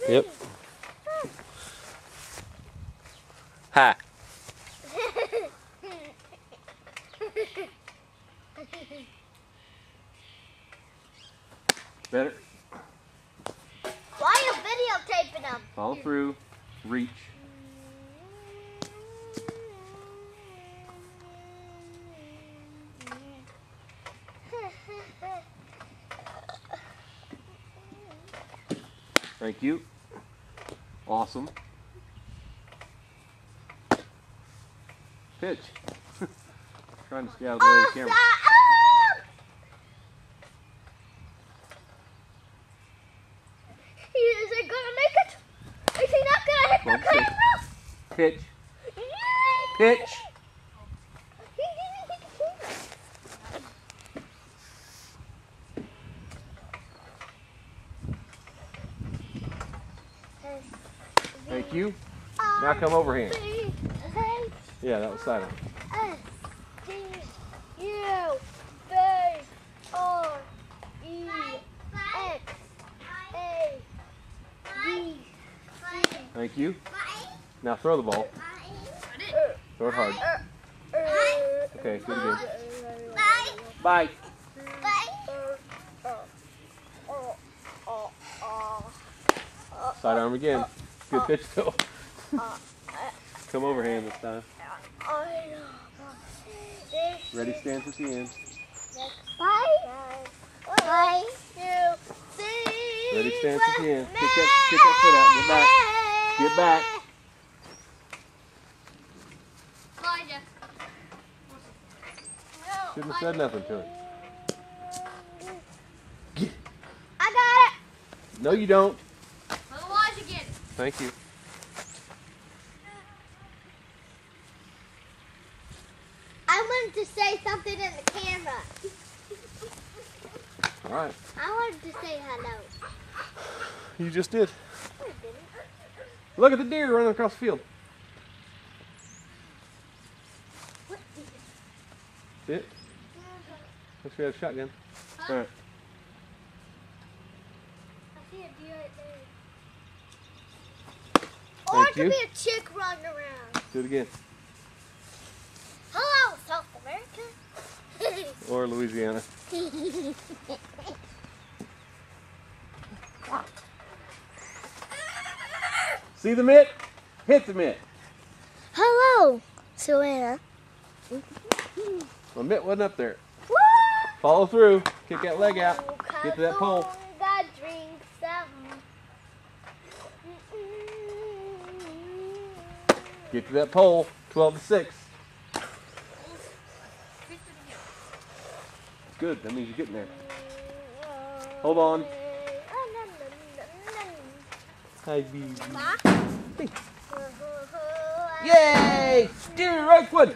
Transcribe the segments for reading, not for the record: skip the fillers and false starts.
Yep. Hi. Better. Why are you videotaping them? Follow through. Reach. Thank you. Awesome. Pitch. Trying to stay out of the way of the camera. Is he gonna make it? Is he not gonna hit the camera? Pitch. Pitch. He didn't hit the camera. Thank you. Now come overhand. Yeah, that was silent. Thank you. Now throw the ball. Throw it hard. Okay, do it again. Bye. Sidearm again. Good pitch though. Come overhand this time. Ready stance at the end. Ready stance at the end. Kick that foot out. Get back. Get back. Shouldn't have said nothing to it. I got it. No, you don't. Otherwise, you get it. Thank you. I wanted to say something in the camera. All right. I wanted to say hello. You just did. Look at the deer running across the field. See it? Looks like we had a shotgun. All right. I see a deer right there. Or it Thank could you. be a chick running around. Do it again. Hello, South America. Or Louisiana. See the mitt? Hit the mitt. Hello, Savannah. My mitt wasn't up there. Follow through. Kick that leg out. Get to that pole. Get to that pole. 12-6. Good. That means you're getting there. Hold on. Hi, baby. Yay! Deer right foot.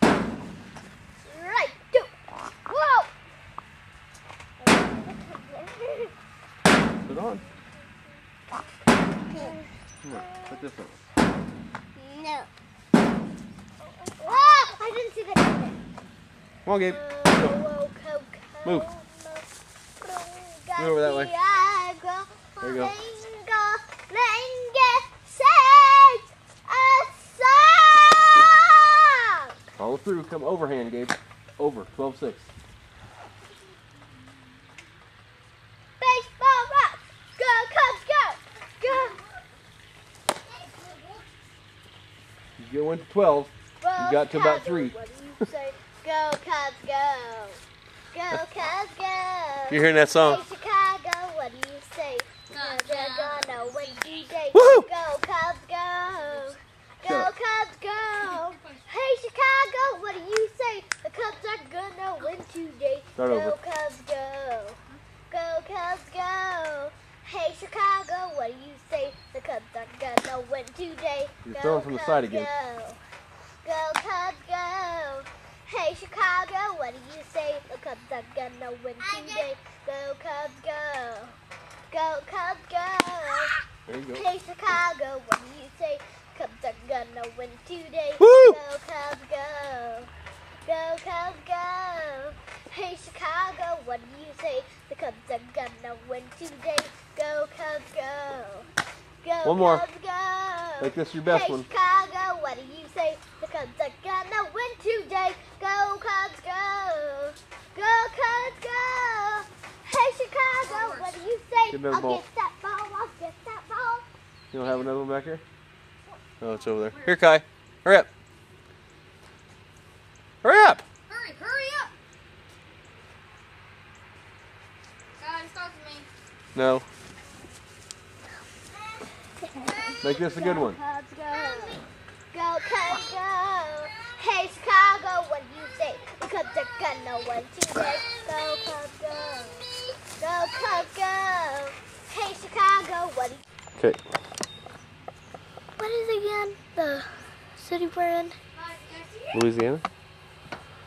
Right. Whoa. Put it on. Come on. Put this on. No. Whoa! I didn't see that. Come on, Gabe. Go. Move. Move over that way. There you go. Follow through. Come overhand, Gabe. Over. 12-6. Baseball rock. Go, Cubs, go. Go. You go into 12. You got to about 3. What do you say? Go, Cubs, go. Go, Cubs, go. You're hearing that song? Hey, Chicago, what do you say? They're gonna win today. Woohoo! Go, Cubs, go. Go, Shut up. Cubs, go. Hey, Chicago, what do you say? The Cubs are gonna win today. Start Go, over. Cubs, go. Go, Cubs, go. Hey, Chicago, what do you say? The Cubs are gonna win today. You're Go, throwing from the Cubs, side again. Go, Cubs, go. Hey, Chicago, what do you say? The Cubs are gonna win today. Go, Cubs, go. Go, Cubs, go. There you go. Hey, Chicago, what do you say? Cubs are gonna win today. Woo! Go, Cubs, go. Go, Cubs, go. Hey, Chicago, what do you say? The Cubs are gonna win today. Go, Cubs, go. One more. Cubs, go. Make this your best Hey, one. Chicago, what do you say? The Cubs are gonna win today. Go, Cubs, go. Go, Cubs, go. Hey, Chicago, what do you say? Get another ball. I'll get that ball. I'll get that ball. You don't have another one back here? Oh, it's over there. Here, Kai. Hurry up. Hurry up. Hurry up. Guys, talk to me. No. Make this a good one. Go, Cubs, go. Go, Cubs, go. Hey, Chicago, what do you say? The Cubs are gonna win today. Go, Cubs, go. Go, Cubs, go. Hey, Chicago, what do you... Okay. What is it again? The city we're in? Louisiana?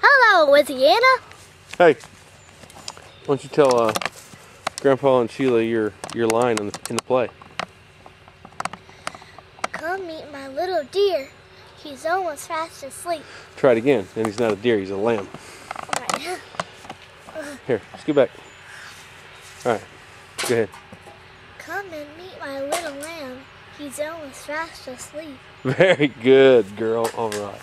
Hello, Louisiana. Hey. Why don't you tell Grandpa and Sheila your line in the play? Come meet my little deer. He's almost fast asleep. Try it again. And he's not a deer, he's a lamb. All right. Here, scoot back. All right. Go ahead. Come and meet my little lamb. He's almost fast asleep. Very good, girl. All right.